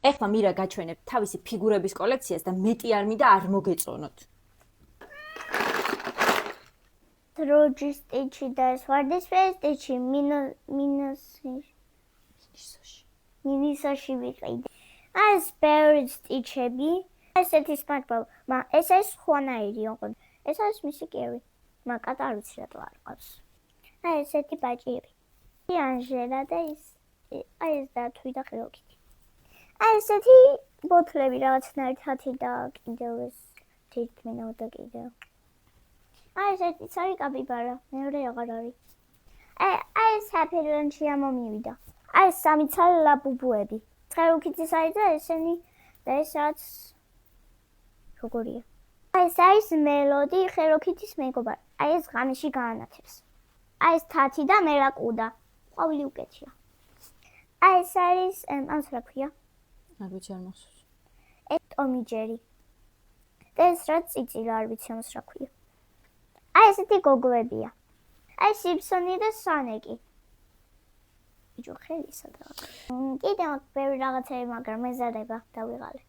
ეხლა მირა გაჩვენებთ თავისი ფიგურების კოლექციას და მეტი არ მინდა არ მოგეწონოთ. დროჯი სტიჩი და ვარდისფერი სტიჩი მინისოში ვიყიდე. ეს ბევრი სტიჩები. ესეთი SpongeBob, ეს არის სხვანაირი ოღონდ. ეს არის მისი კევი. მაგათ არ ვიცი რატო არ ყავს. ესეთი ბაჭიები. ანჟელა და ეს დათვი და ხელოკითი. ესეთი ბოთლები რაღაცნაირად თათი და კიდევ ეს თითქმის და კიდევ. ესეთი ცარი კაპიბარა, მეორე აღარ არის. ეს ჰაპილენდში ამომივიდა. ეს სამი ცალი ლაბუბუები. ხელოკითის არის და ესენი და ეს რაც როგორია. ეს არის მელოდი ხელოკითის მეგობარი. ეს ღამეში გაანათებს. ეს თათი და მერაკუდა. ყვავილი უკეთია. ეს არის ამას რა ქვია? არ ვიცი არ მახსოვს. ეს ტომიჯერი. და ეს რა წიწილა არ ვიცი ამას რა ქვია. ესეთი გოგოებია. ეს სიმფსონი და სონიკი. ბიჭო ხელისა და. კიდევ ბევრი რაღაცები მაგრამ მეზარება დავიღალე.